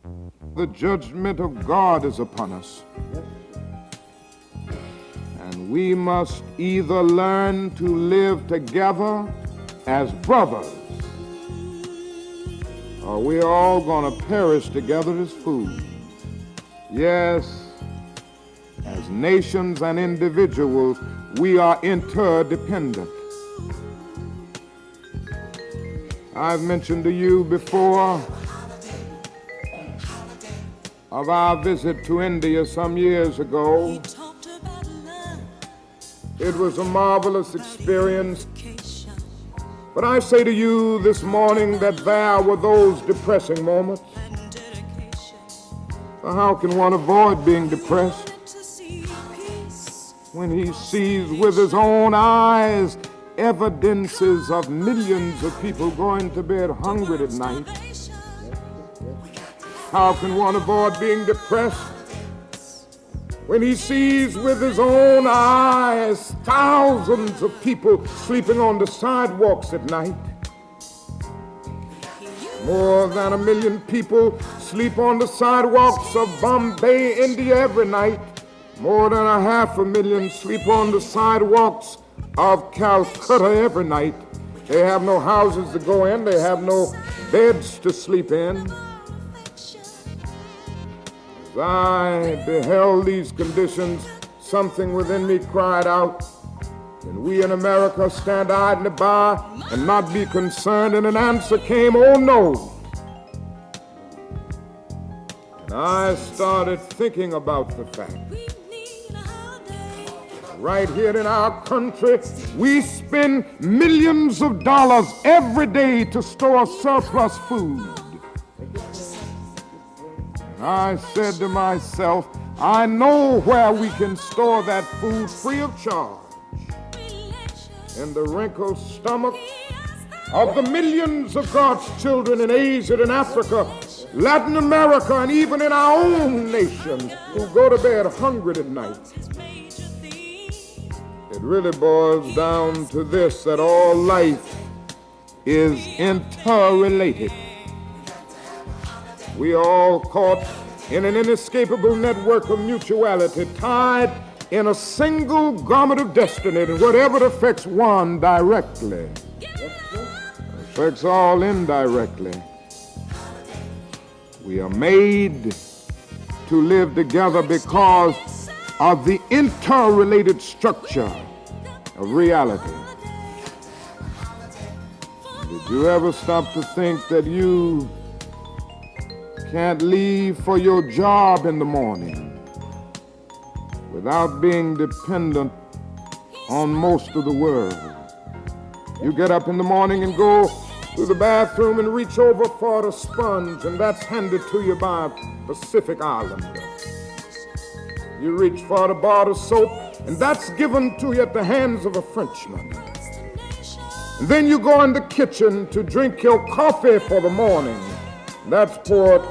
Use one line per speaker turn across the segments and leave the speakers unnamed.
The judgment of God is upon us. And we must either learn to live together as brothers, or we're all going to perish together as fools. Yes, as nations and individuals, we are interdependent. I've mentioned to you before of our visit to India some years ago. It was a marvelous experience. But I say to you this morning that there were those depressing moments. How can one avoid being depressed when he sees with his own eyes evidences of millions of people going to bed hungry at night? How can one avoid being depressed when he sees with his own eyes thousands of people sleeping on the sidewalks at night? More than 1 million people sleep on the sidewalks of Bombay, India every night. More than 500,000 sleep on the sidewalks of Calcutta every night. They have no houses to go in. They have no beds to sleep in. As I beheld these conditions, something within me cried out, can we in America stand idly by and not be concerned? And an answer came, oh no. And I started thinking about the fact. Right here in our country, we spend millions of dollars every day to store surplus food. And I said to myself, I know where we can store that food free of charge. In the wrinkled stomach of the millions of God's children in Asia and Africa, Latin America, and even in our own nation who go to bed hungry at night. It really boils down to this, that all life is interrelated. We are all caught in an inescapable network of mutuality, tied in a single garment of destiny, and whatever affects one directly affects all indirectly. We are made to live together because of the interrelated structure of reality. Did you ever stop to think that you can't leave for your job in the morning without being dependent on most of the world? You get up in the morning and go to the bathroom and reach over for a sponge, and that's handed to you by a Pacific Islander. You reach for the bar of soap, and that's given to you at the hands of a Frenchman. And then you go in the kitchen to drink your coffee for the morning. That's poured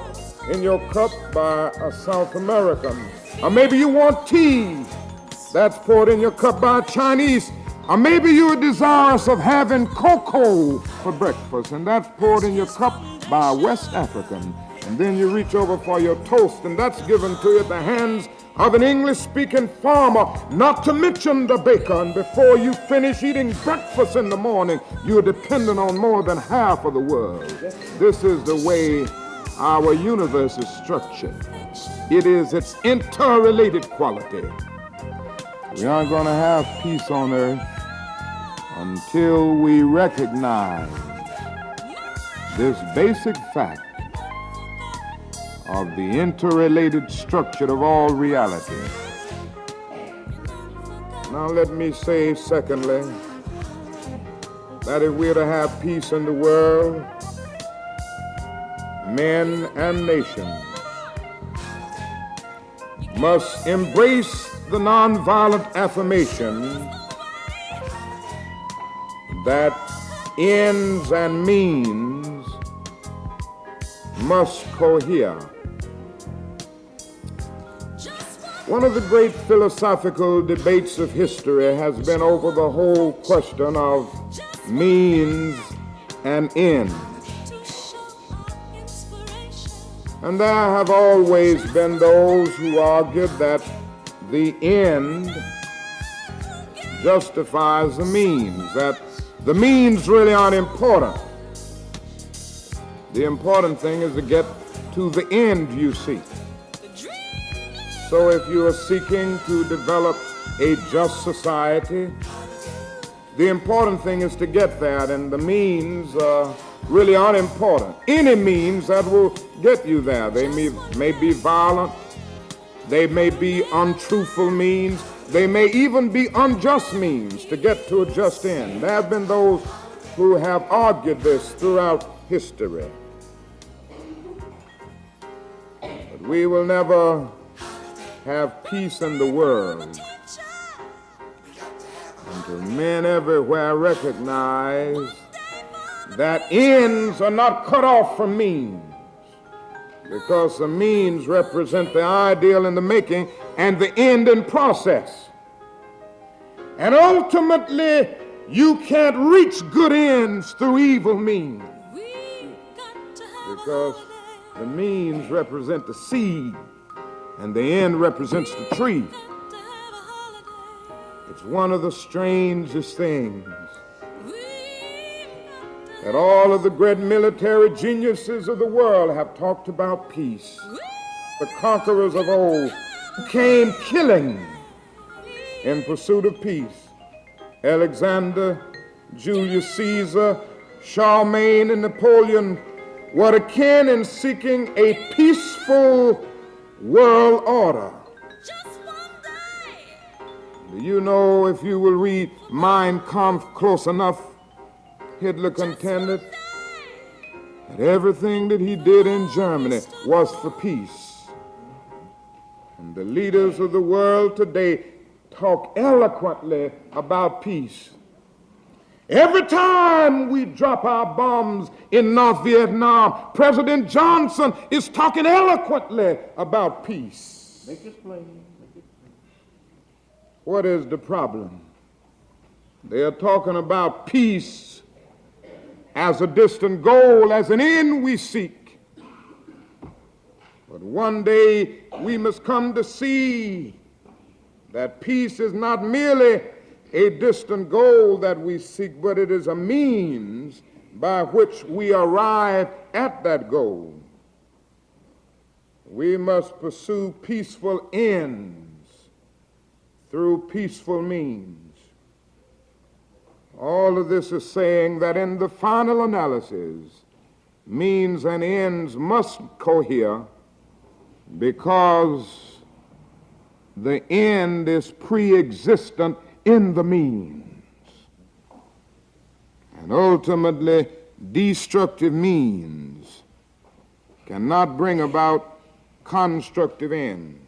in your cup by a South American. Or maybe you want tea. That's poured in your cup by a Chinese. Or maybe you're desirous of having cocoa for breakfast, and that's poured in your cup by a West African. And then you reach over for your toast, and that's given to you at the hands of an English-speaking farmer, not to mention the baker. And before you finish eating breakfast in the morning, you're dependent on more than half of the world. This is the way our universe is structured. It is its interrelated quality. We aren't going to have peace on earth until we recognize this basic fact of the interrelated structure of all reality. Now let me say, secondly, that if we're to have peace in the world, men and nations must embrace the nonviolent affirmation that ends and means must cohere. One of the great philosophical debates of history has been over the whole question of means and ends. And there have always been those who argued that the end justifies the means, that the means really aren't important. The important thing is to get to the end you seek. So if you are seeking to develop a just society, the important thing is to get there, and the means really aren't important. Any means that will get you there. They may be violent, they may be untruthful means, they may even be unjust means to get to a just end. There have been those who have argued this throughout history. But we will never have peace in the world until men everywhere recognize that ends are not cut off from means, because the means represent the ideal in the making and the end in process. And ultimately, you can't reach good ends through evil means, because the means represent the seed and the end represents the tree. It's one of the strangest things that all of the great military geniuses of the world have talked about peace. The conquerors of old came killing in pursuit of peace. Alexander, Julius Caesar, Charlemagne, and Napoleon were akin in seeking a peaceful world order. Do you know, if you will read Mein Kampf close enough, Hitler contended that everything that he did in Germany was for peace. And the leaders of the world today talk eloquently about peace. Every time we drop our bombs in North Vietnam, President Johnson is talking eloquently about peace.
Make it plain.
What is the problem? They are talking about peace as a distant goal, as an end we seek. But one day we must come to see that peace is not merely a distant goal that we seek, but it is a means by which we arrive at that goal. We must pursue peaceful ends through peaceful means. All of this is saying that in the final analysis, means and ends must cohere, because the end is pre-existent in the means. And ultimately, destructive means cannot bring about constructive ends.